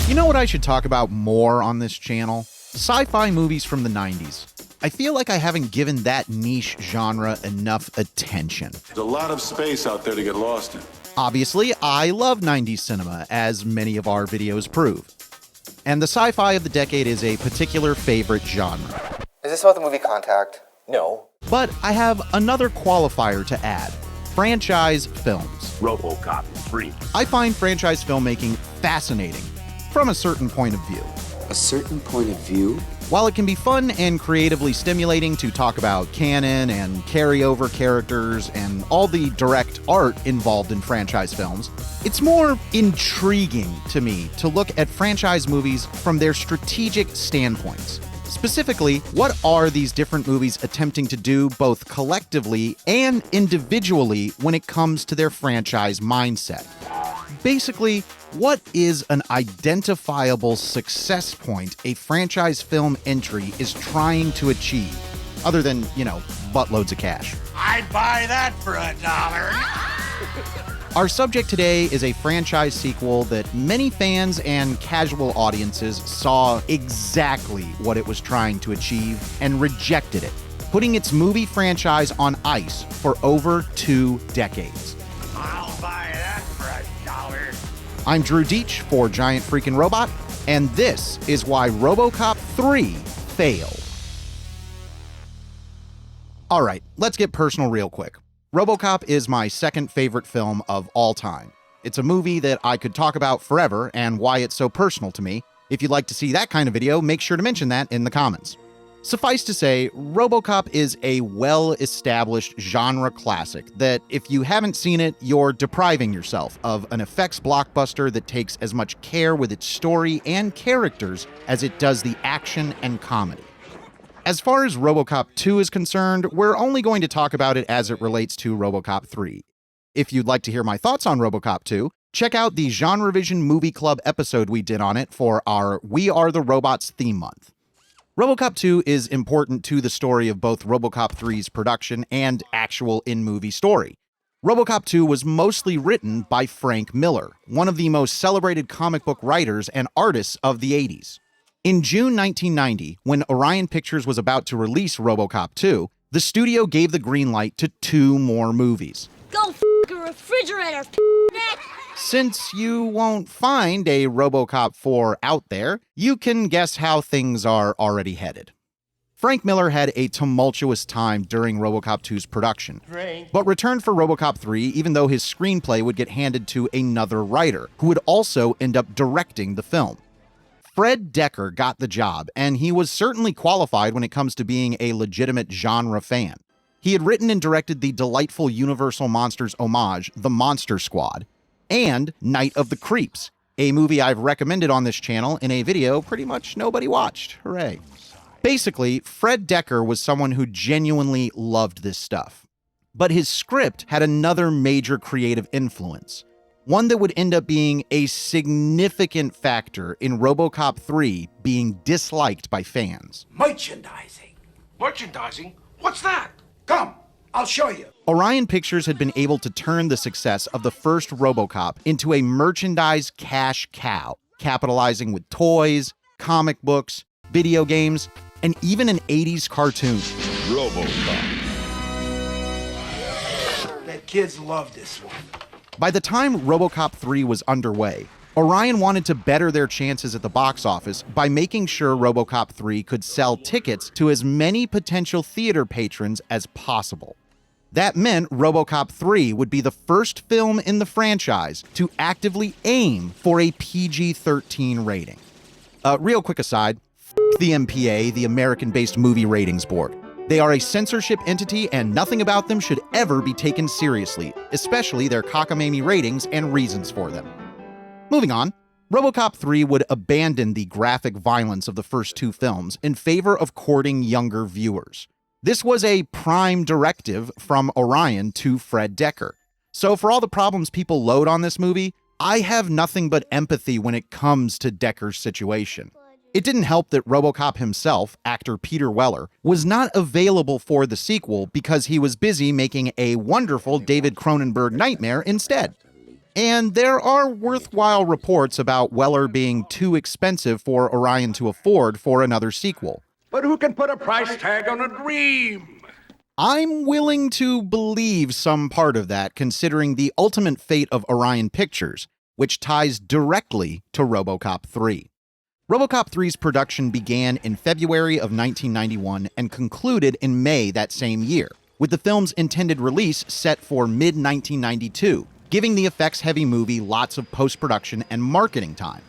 You know what I should talk about more on this channel? Sci-fi movies from the 90s. I feel like I haven't given that niche genre enough attention. There's a lot of space out there to get lost in. Obviously, I love 90s cinema, as many of our videos prove. And the sci-fi of the decade is a particular favorite genre. Is this about the movie Contact? No. But I have another qualifier to add. Franchise films. Robocop 3. I find franchise filmmaking fascinating, from a certain point of view. A certain point of view? While it can be fun and creatively stimulating to talk about canon and carryover characters and all the direct art involved in franchise films, it's more intriguing to me to look at franchise movies from their strategic standpoints. Specifically, what are these different movies attempting to do both collectively and individually when it comes to their franchise mindset? Basically, what is an identifiable success point a franchise film entry is trying to achieve, other than, buttloads of cash? I'd buy that for $1. Our subject today is a franchise sequel that many fans and casual audiences saw exactly what it was trying to achieve and rejected it, putting its movie franchise on ice for over 2 decades. I'll buy that for $1. I'm Drew Deitch for Giant Freakin' Robot, and this is why Robocop 3 failed. All right, let's get personal real quick. Robocop is my second favorite film of all time. It's a movie that I could talk about forever and why it's so personal to me. If you'd like to see that kind of video, make sure to mention that in the comments. Suffice to say, Robocop is a well-established genre classic that, if you haven't seen it, you're depriving yourself of an effects blockbuster that takes as much care with its story and characters as it does the action and comedy. As far as Robocop 2 is concerned, we're only going to talk about it as it relates to Robocop 3. If you'd like to hear my thoughts on Robocop 2, check out the GenreVision Movie Club episode we did on it for our We Are the Robots theme month. Robocop 2 is important to the story of both Robocop 3's production and actual in-movie story. Robocop 2 was mostly written by Frank Miller, one of the most celebrated comic book writers and artists of the 80s. In June 1990, when Orion Pictures was about to release Robocop 2, the studio gave the green light to 2 more movies. Go f*** a refrigerator, neck! Since you won't find a Robocop 4 out there, you can guess how things are already headed. Frank Miller had a tumultuous time during Robocop 2's production, but returned for Robocop 3 even though his screenplay would get handed to another writer, who would also end up directing the film. Fred Decker got the job, and he was certainly qualified when it comes to being a legitimate genre fan. He had written and directed the delightful Universal Monsters homage, The Monster Squad, and Night of the Creeps, a movie I've recommended on this channel in a video pretty much nobody watched. Hooray. Basically, Fred Decker was someone who genuinely loved this stuff. But his script had another major creative influence. One that would end up being a significant factor in Robocop 3 being disliked by fans. Merchandising. Merchandising? What's that? Come, I'll show you. Orion Pictures had been able to turn the success of the first Robocop into a merchandise cash cow, capitalizing with toys, comic books, video games, and even an 80s cartoon. Robocop. The kids love this one. By the time Robocop 3 was underway, Orion wanted to better their chances at the box office by making sure Robocop 3 could sell tickets to as many potential theater patrons as possible. That meant Robocop 3 would be the first film in the franchise to actively aim for a PG-13 rating. Real quick aside, the MPA, the American-based movie ratings board. They are a censorship entity and nothing about them should ever be taken seriously, especially their cockamamie ratings and reasons for them. Moving on, Robocop 3 would abandon the graphic violence of the first 2 films in favor of courting younger viewers. This was a prime directive from Orion to Fred Decker. So for all the problems people load on this movie, I have nothing but empathy when it comes to Decker's situation. It didn't help that Robocop himself, actor Peter Weller, was not available for the sequel because he was busy making a wonderful David Cronenberg nightmare instead. And there are worthwhile reports about Weller being too expensive for Orion to afford for another sequel. But who can put a price tag on a dream? I'm willing to believe some part of that, considering the ultimate fate of Orion Pictures, which ties directly to Robocop 3. Robocop 3's production began in February of 1991 and concluded in May that same year, with the film's intended release set for mid-1992, giving the effects-heavy movie lots of post-production and marketing time.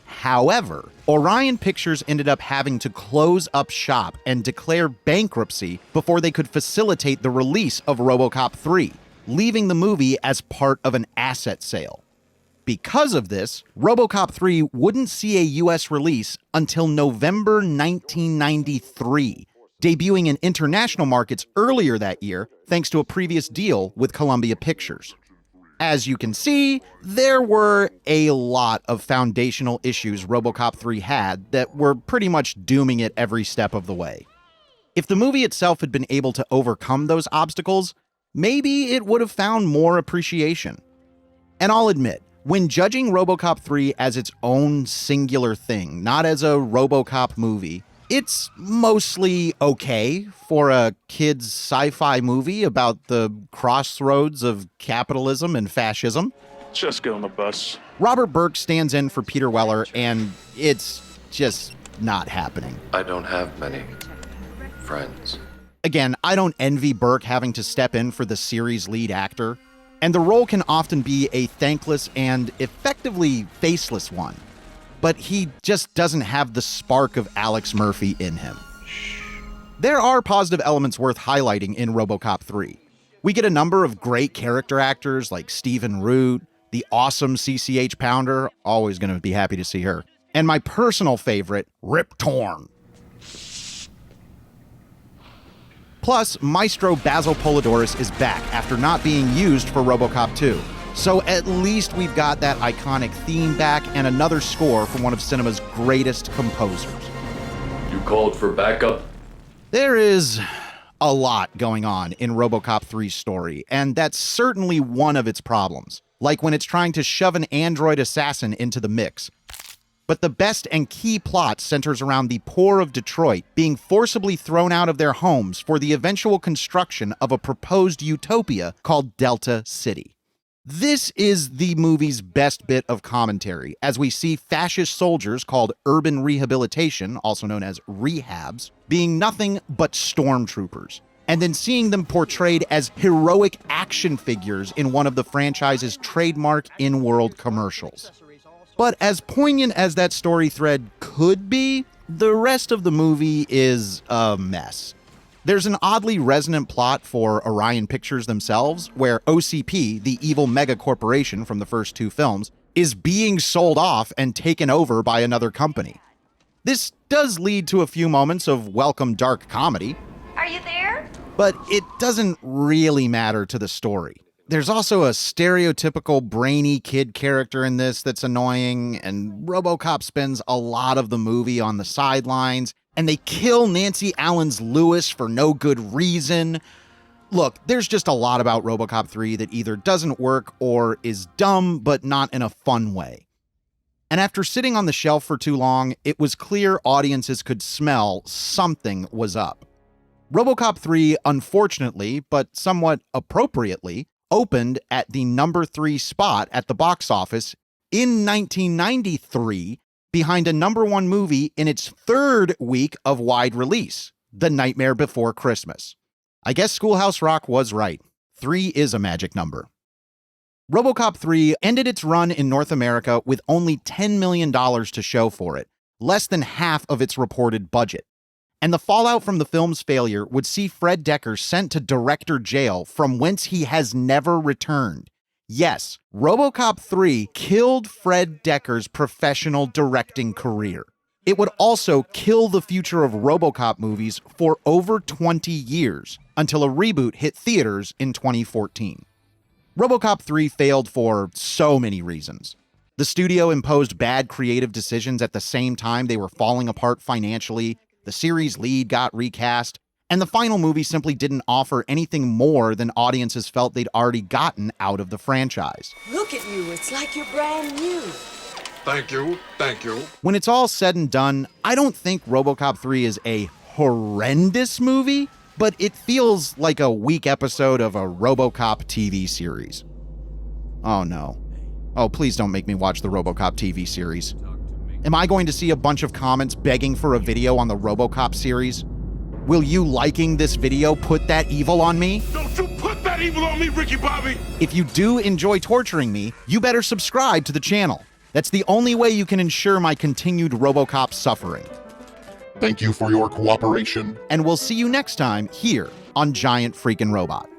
However, Orion Pictures ended up having to close up shop and declare bankruptcy before they could facilitate the release of Robocop 3, leaving the movie as part of an asset sale. Because of this, Robocop 3 wouldn't see a US release until November 1993, debuting in international markets earlier that year thanks to a previous deal with Columbia Pictures. As you can see, there were a lot of foundational issues Robocop 3 had that were pretty much dooming it every step of the way. If the movie itself had been able to overcome those obstacles, maybe it would have found more appreciation. And I'll admit, when judging Robocop 3 as its own singular thing, not as a Robocop movie, it's mostly okay for a kid's sci-fi movie about the crossroads of capitalism and fascism. Just get on the bus. Robert Burke stands in for Peter Weller, and it's just not happening. I don't have many friends. Again, I don't envy Burke having to step in for the series' lead actor, and the role can often be a thankless and effectively faceless one. But he just doesn't have the spark of Alex Murphy in him. There are positive elements worth highlighting in Robocop 3. We get a number of great character actors like Stephen Root, the awesome CCH Pounder, always going to be happy to see her, and my personal favorite, Rip Torn. Plus, Maestro Basil Polidorus is back after not being used for Robocop 2. So at least we've got that iconic theme back and another score from one of cinema's greatest composers. You called for backup? There is a lot going on in Robocop 3's story, and that's certainly one of its problems, like when it's trying to shove an android assassin into the mix. But the best and key plot centers around the poor of Detroit being forcibly thrown out of their homes for the eventual construction of a proposed utopia called Delta City. This is the movie's best bit of commentary, as we see fascist soldiers called urban rehabilitation, also known as rehabs, being nothing but stormtroopers, and then seeing them portrayed as heroic action figures in one of the franchise's trademark in-world commercials. But as poignant as that story thread could be, the rest of the movie is a mess. There's an oddly resonant plot for Orion Pictures themselves, where OCP, the evil mega corporation from the first two films, is being sold off and taken over by another company. This does lead to a few moments of welcome dark comedy. Are you there? But it doesn't really matter to the story. There's also a stereotypical brainy kid character in this that's annoying, and RoboCop spends a lot of the movie on the sidelines, and they kill Nancy Allen's Lewis for no good reason. Look, there's just a lot about RoboCop 3 that either doesn't work or is dumb, but not in a fun way. And after sitting on the shelf for too long, it was clear audiences could smell something was up. RoboCop 3, unfortunately, but somewhat appropriately, opened at the number 3 spot at the box office in 1993, behind a number 1 movie in its third week of wide release, The Nightmare Before Christmas. I guess Schoolhouse Rock was right. 3 is a magic number. RoboCop 3 ended its run in North America with only $10 million to show for it, less than half of its reported budget. And the fallout from the film's failure would see Fred Dekker sent to director jail, from whence he has never returned. Yes, RoboCop 3 killed Fred Dekker's professional directing career. It would also kill the future of RoboCop movies for over 20 years, until a reboot hit theaters in 2014. RoboCop 3 failed for so many reasons. The studio imposed bad creative decisions at the same time they were falling apart financially. The series lead got recast, And the final movie simply didn't offer anything more than audiences felt they'd already gotten out of the franchise. Look at you, it's like you're brand new. Thank you. Thank you. When it's all said and done, I don't think Robocop 3 is a horrendous movie, but it feels like a weak episode of a Robocop TV series. Oh no. Oh, please don't make me watch the Robocop TV series. Am I going to see a bunch of comments begging for a video on the Robocop series? Will you liking this video put that evil on me? Don't you put that evil on me, Ricky Bobby! If you do enjoy torturing me, you better subscribe to the channel. That's the only way you can ensure my continued Robocop suffering. Thank you for your cooperation. And we'll see you next time here on Giant Freakin' Robot.